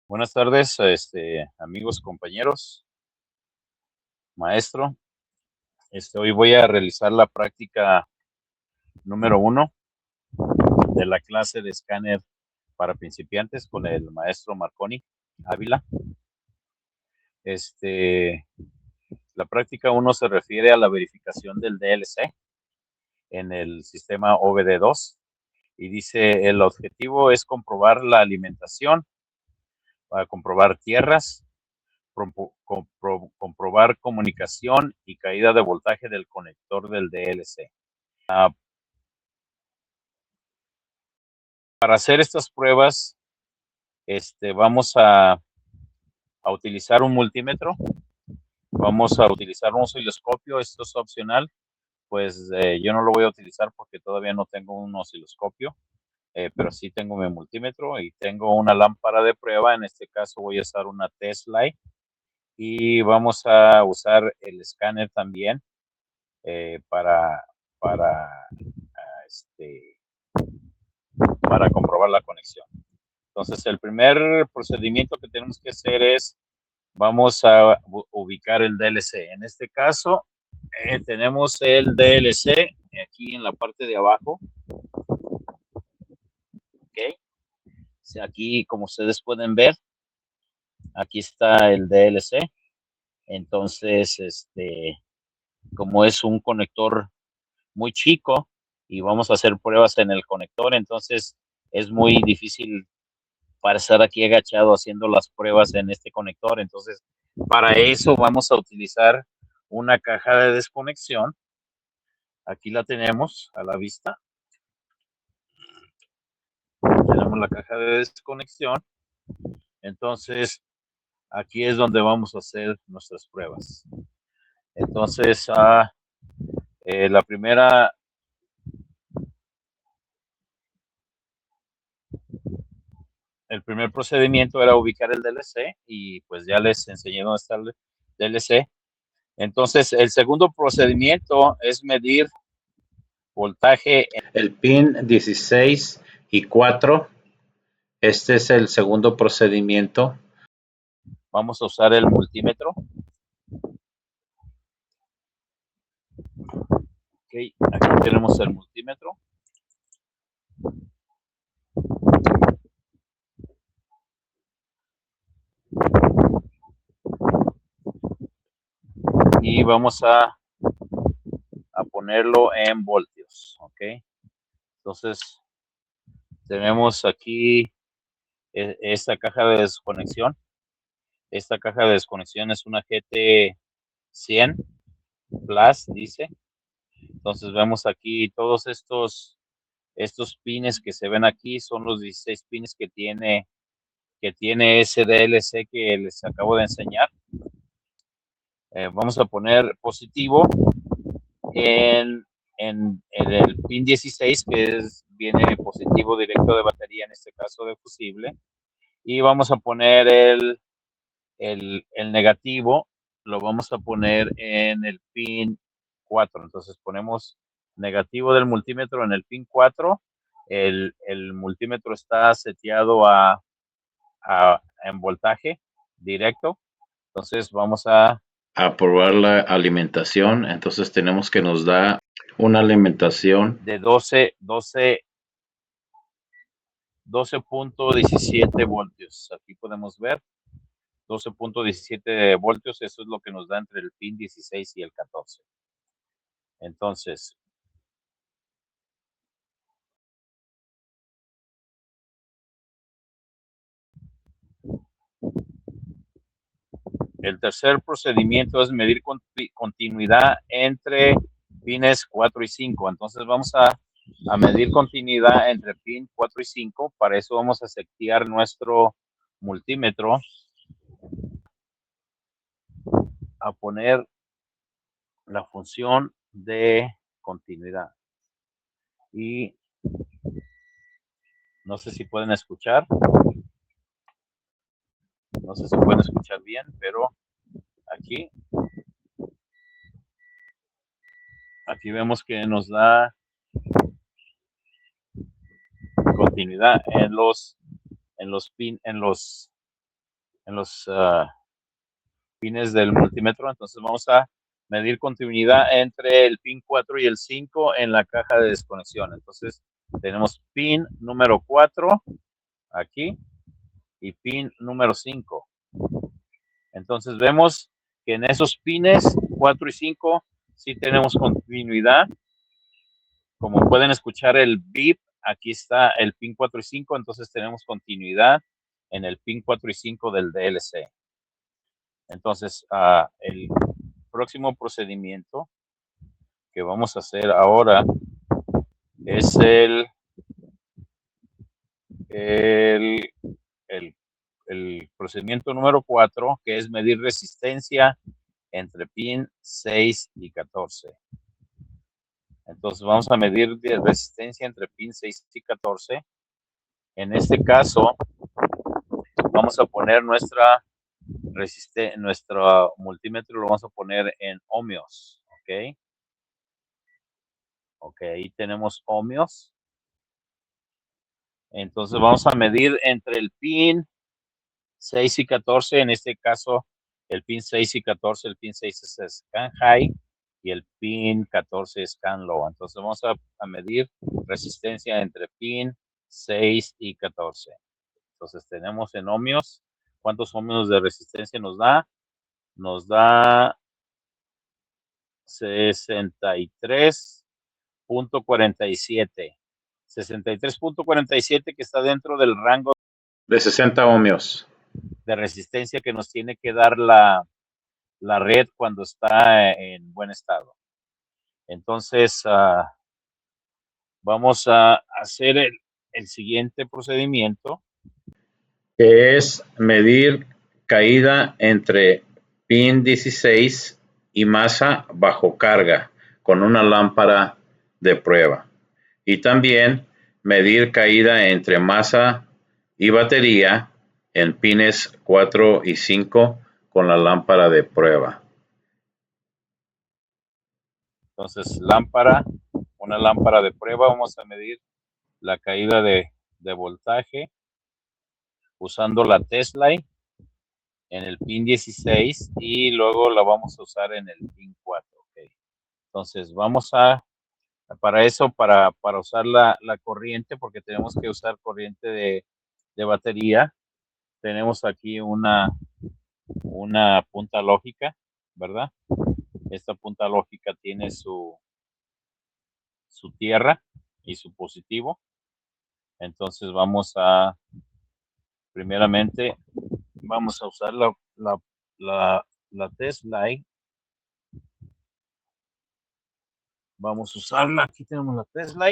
Buenas tardes, amigos, compañeros, maestro. Hoy voy a realizar la práctica número 1 de la clase de escáner para principiantes con el maestro Marconi Ávila. La práctica 1 se refiere a la verificación del DLC en el sistema OBD2 y dice: el objetivo es comprobar la alimentación, comprobar tierras, comprobar comunicación y caída de voltaje del conector del DLC. Para hacer estas pruebas, vamos a utilizar un multímetro, vamos a utilizar un osciloscopio. Esto es opcional, pues yo no lo voy a utilizar porque todavía no tengo un osciloscopio, pero sí tengo mi multímetro y tengo una lámpara de prueba. En este caso voy a usar una T-Slide y vamos a usar el escáner también para, para, este, para comprobar la conexión. Entonces, el primer procedimiento que tenemos que hacer es, vamos a ubicar el DLC. En este caso, tenemos el DLC aquí en la parte de abajo. ¿Okay? Aquí, como ustedes pueden ver, aquí está el DLC. Entonces, como es un conector muy chico y vamos a hacer pruebas en el conector, entonces es muy difícil para estar aquí agachado haciendo las pruebas en este conector. Entonces, para eso vamos a utilizar una caja de desconexión. Aquí la tenemos a la vista. Tenemos la caja de desconexión. Entonces, aquí es donde vamos a hacer nuestras pruebas. Entonces, la primera, el primer procedimiento era ubicar el DLC y pues ya les enseñé dónde está el DLC. Entonces, el segundo procedimiento es medir voltaje. El pin 16 y 4. Este es el segundo procedimiento. Vamos a usar el multímetro. Okay, aquí tenemos el multímetro. Y vamos a ponerlo en voltios. Ok. Entonces, tenemos aquí esta caja de desconexión. Esta caja de desconexión es una GT100 Plus, dice. Entonces, vemos aquí todos estos pines que se ven aquí, son los 16 pines que tiene ese DLC que les acabo de enseñar. Vamos a poner positivo en el pin 16, que viene positivo directo de batería, en este caso de fusible, y vamos a poner el negativo, lo vamos a poner en el pin 4. Entonces ponemos negativo del multímetro en el pin 4. El multímetro está seteado en voltaje directo. Entonces vamos a probar la alimentación. Entonces tenemos que nos da una alimentación de 12.17 voltios. Aquí podemos ver 12.17 voltios. Eso es lo que nos da entre el pin 16 y el 14. Entonces, el tercer procedimiento es medir continuidad entre pines 4 y 5. Entonces vamos a medir continuidad entre pin 4 y 5. Para eso vamos a setear nuestro multímetro, a poner la función de continuidad. Y no sé si pueden escuchar. No sé si pueden escuchar bien, pero aquí vemos que nos da continuidad en los pines del multímetro. Entonces vamos a medir continuidad entre el pin 4 y el 5 en la caja de desconexión. Entonces tenemos pin número 4 aquí y pin número 5. Entonces vemos que en esos pines 4 y 5 sí tenemos continuidad. Como pueden escuchar el beep, aquí está el pin 4 y 5, entonces tenemos continuidad en el pin 4 y 5 del DLC. Entonces, el próximo procedimiento que vamos a hacer ahora es el, el procedimiento número 4, que es medir resistencia entre pin 6 y 14. Entonces vamos a medir de resistencia entre pin 6 y 14. En este caso, vamos a poner nuestro multímetro, lo vamos a poner en ohmios. ¿Ok? Ok, ahí tenemos ohmios. Entonces vamos a medir entre el pin 6 y 14, en este caso el pin 6 y 14, el pin 6 es scan high y el pin 14 es scan low. Entonces vamos a medir resistencia entre pin 6 y 14. Entonces tenemos en ohmios, ¿cuántos ohmios de resistencia nos da? Nos da 63.47. 63.47 que está dentro del rango de 60 ohmios. de resistencia que nos tiene que dar la red cuando está en buen estado. Entonces, vamos a hacer el siguiente procedimiento, que es medir caída entre pin 16 y masa bajo carga con una lámpara de prueba. Y también medir caída entre masa y batería en pines 4 y 5 con la lámpara de prueba. Entonces, una lámpara de prueba, vamos a medir la caída de voltaje usando la Tesla en el pin 16 y luego la vamos a usar en el pin 4. Okay. Entonces, para eso, para usar la corriente, porque tenemos que usar corriente de batería, tenemos aquí una punta lógica, ¿verdad? Esta punta lógica tiene su tierra y su positivo. Entonces primeramente, vamos a usar la Tesla. Vamos a usarla. Aquí tenemos la Tesla.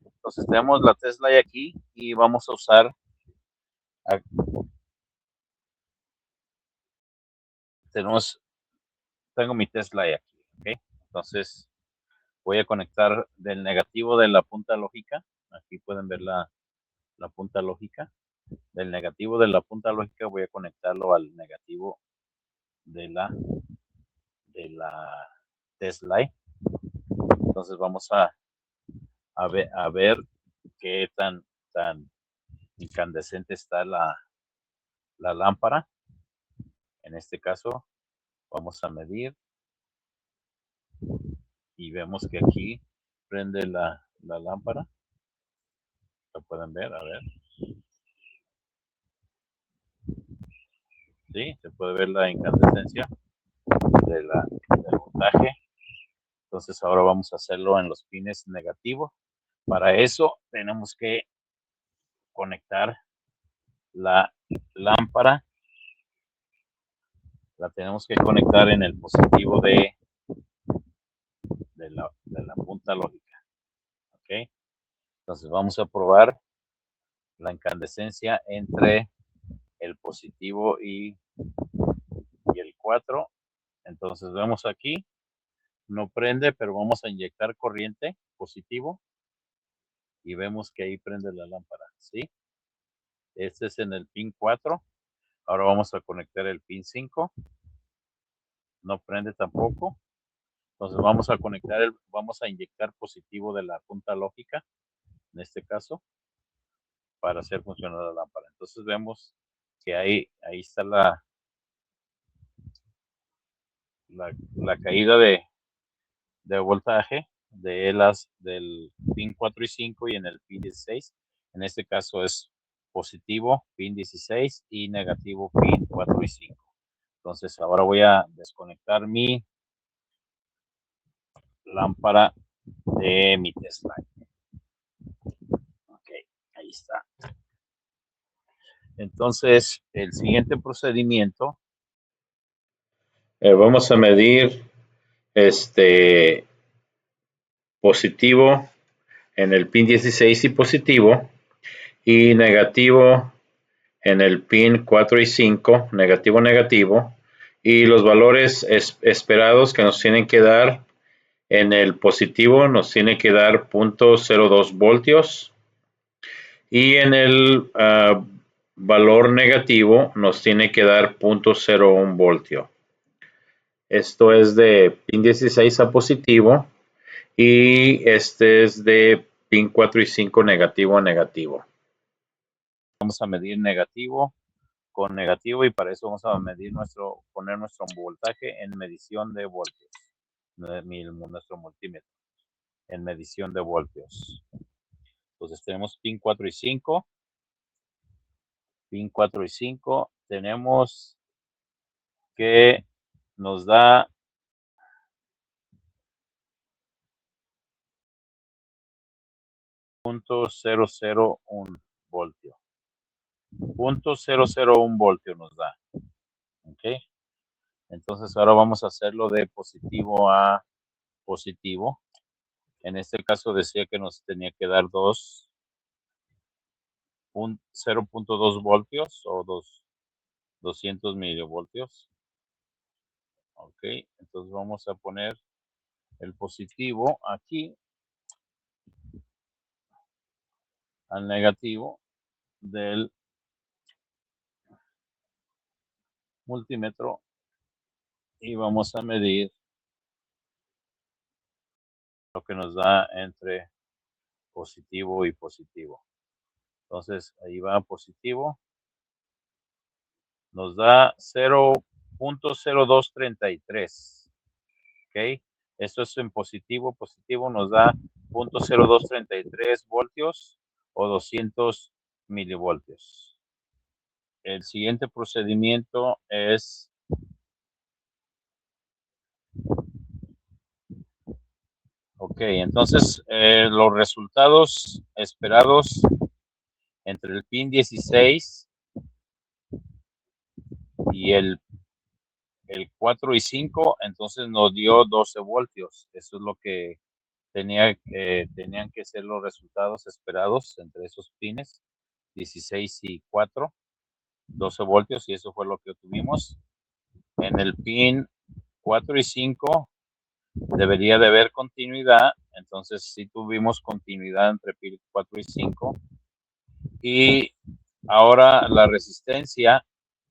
Entonces tenemos la Tesla aquí y vamos a usar tengo mi Tesla aquí, ¿ok? Entonces voy a conectar del negativo de la punta lógica. Aquí pueden ver la punta lógica. Del negativo de la punta lógica voy a conectarlo al negativo de la Tesla. Entonces vamos a ver qué tan incandescente está la lámpara. En este caso vamos a medir y vemos que aquí prende la lámpara. Lo pueden ver, a ver. Sí, se puede ver la incandescencia del voltaje. Entonces ahora vamos a hacerlo en los pines negativos. Para eso tenemos que conectar la lámpara. La tenemos que conectar en el positivo de la punta lógica. ¿Ok? Entonces vamos a probar la incandescencia entre el positivo y el 4. Entonces vemos aquí, no prende, pero vamos a inyectar corriente positivo y vemos que ahí prende la lámpara, ¿sí? Este es en el pin 4. Ahora vamos a conectar el pin 5. No prende tampoco. Entonces vamos a conectar, vamos a inyectar positivo de la punta lógica, en este caso, para hacer funcionar la lámpara. Entonces vemos que ahí está la caída de voltaje del pin 4 y 5 y en el pin 16. En este caso es positivo pin 16 y negativo pin 4 y 5. Entonces ahora voy a desconectar mi lámpara de mi test light. Ok, ahí está. Entonces el siguiente procedimiento. Vamos a medir positivo en el pin 16 y positivo, y negativo en el pin 4 y 5, negativo, negativo, y los valores esperados que nos tienen que dar. En el positivo nos tiene que dar 0.02 voltios, y en el valor negativo nos tiene que dar 0.01 voltio. Esto es de pin 16 a positivo, y este es de pin 4 y 5 negativo a negativo. Vamos a medir negativo con negativo, y para eso vamos a poner nuestro voltaje en medición de voltios, nuestro multímetro en medición de voltios. Entonces tenemos pin 4 y 5. Pin 4 y 5 tenemos que nos da 0.001 voltio. 0.001 voltio nos da. ¿Ok? Entonces ahora vamos a hacerlo de positivo a positivo. En este caso decía que nos tenía que dar 0.2 voltios o 200 milivoltios. Ok, entonces vamos a poner el positivo aquí al negativo del multímetro y vamos a medir lo que nos da entre positivo y positivo. Entonces ahí va positivo, nos da 0.0233. ¿Ok? Esto es en positivo. Positivo nos da 0.0233 voltios o 200 milivoltios. El siguiente procedimiento es ok, entonces los resultados esperados entre el pin 16 y el 4 y 5, entonces nos dio 12 voltios. Eso es lo que tenían que ser los resultados esperados entre esos pines 16 y 4, 12 voltios, y eso fue lo que obtuvimos. En el pin 4 y 5 debería de haber continuidad, entonces sí tuvimos continuidad entre pin 4 y 5. Y ahora la resistencia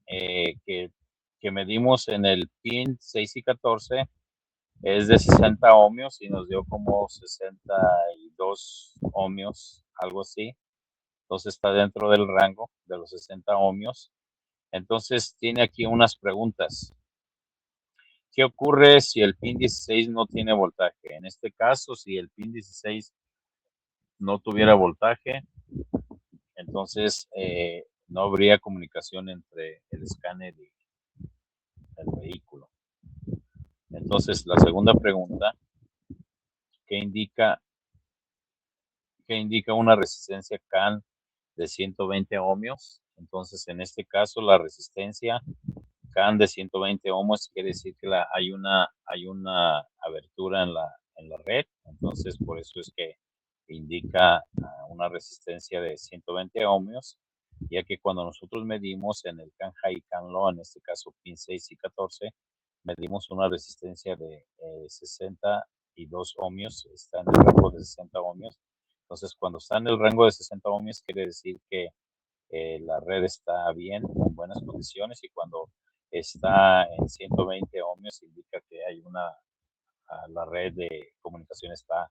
que medimos en el pin 6 y 14 es de 60 ohmios y nos dio como 62 ohmios, algo así. Entonces está dentro del rango de los 60 ohmios. Entonces tiene aquí unas preguntas. ¿Qué ocurre si el pin 16 no tiene voltaje? En este caso, si el pin 16 no tuviera voltaje, entonces no habría comunicación entre el escáner y el vehículo. Entonces, la segunda pregunta, ¿qué indica una resistencia CAN de 120 ohmios? Entonces, en este caso, la resistencia CAN de 120 ohmios quiere decir que hay una abertura en la red. Entonces, por eso es que indica una resistencia de 120 ohmios, ya que cuando nosotros medimos en el CAN high y CAN low, en este caso pin 6 y 14, medimos una resistencia de 62 ohmios, está en el rango de 60 ohmios. Entonces, cuando está en el rango de 60 ohmios, quiere decir que la red está bien, en buenas condiciones, y cuando está en 120 ohmios indica que hay una la red de comunicación está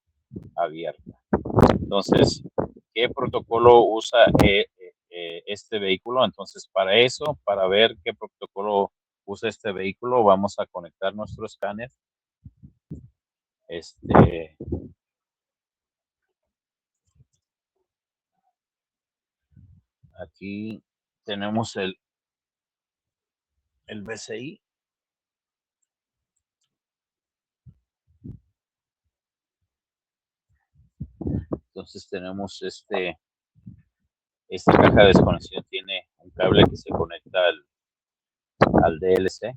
abierta. Entonces, ¿qué protocolo usa este vehículo? Entonces, para eso, para ver qué protocolo usa este vehículo, vamos a conectar nuestro escáner. Aquí tenemos el BCI. Entonces tenemos esta caja de desconexión tiene un cable que se conecta al DLC.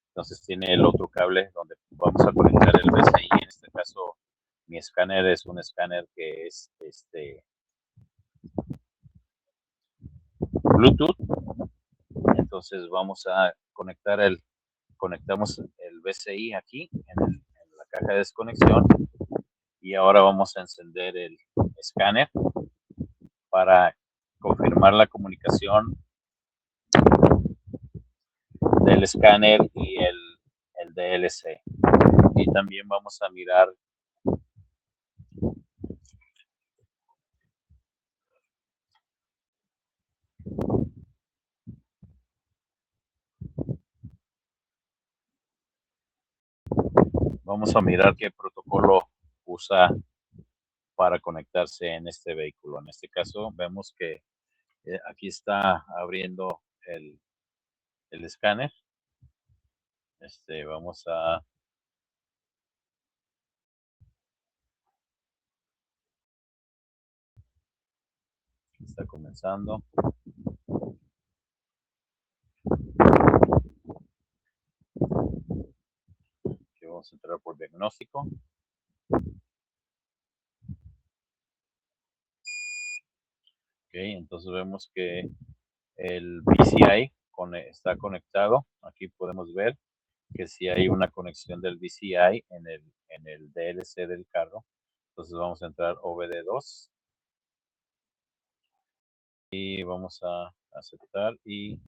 Entonces tiene el otro cable donde vamos a conectar el BCI. En este caso, mi escáner es un escáner que es Bluetooth. Entonces vamos a conectamos el BCI aquí en la caja de desconexión y ahora vamos a encender el escáner para confirmar la comunicación del escáner y el DLC. Y también vamos a mirar qué protocolo usa para conectarse en este vehículo. En este caso vemos que aquí está abriendo el escáner. Vamos a está comenzando. Aquí vamos a entrar por diagnóstico. Ok, entonces vemos que el BCI está conectado. Aquí podemos ver que si hay una conexión del BCI en el DLC del carro. Entonces vamos a entrar OBD2 y vamos a aceptar y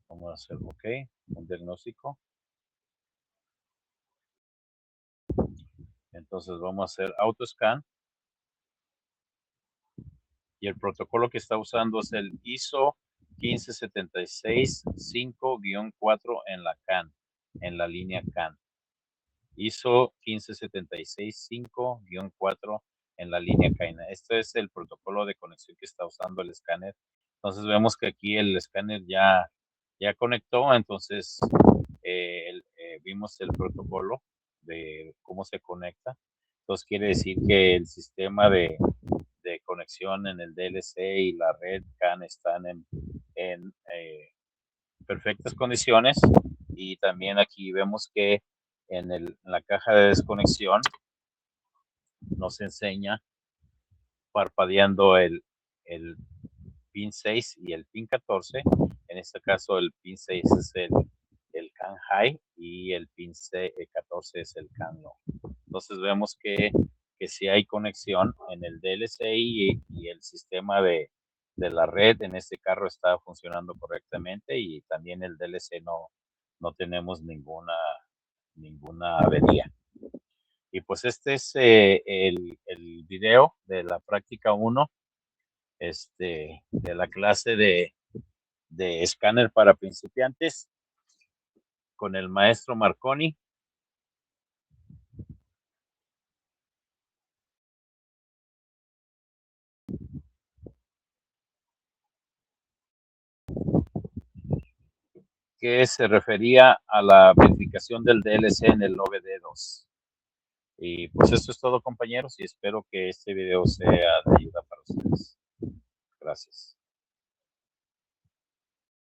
vamos a hacer OK, un diagnóstico. Entonces vamos a hacer AutoScan y el protocolo que está usando es el ISO 15765-4 en la CAN, en la línea CAN. ISO 15765-4 en la línea CAN. Este es el protocolo de conexión que está usando el escáner. Entonces vemos que aquí el escáner ya conectó, entonces vimos el protocolo de cómo se conecta. Entonces quiere decir que el sistema de conexión en el DLC y la red CAN están en perfectas condiciones. Y también aquí vemos que en la caja de desconexión nos enseña parpadeando el pin 6 y el pin 14. En este caso el pin 6 es el CAN high y el pin 14 es el CAN low. Entonces vemos que si hay conexión en el DLC y el sistema de la red en este carro está funcionando correctamente y también el DLC no tenemos ninguna avería. Y pues este es el video de la práctica 1 de la clase de escáner para principiantes con el maestro Marconi. Que se refería a la verificación del DLC en el OBD2. Y pues esto es todo, compañeros, y espero que este video sea de ayuda para ustedes. Gracias.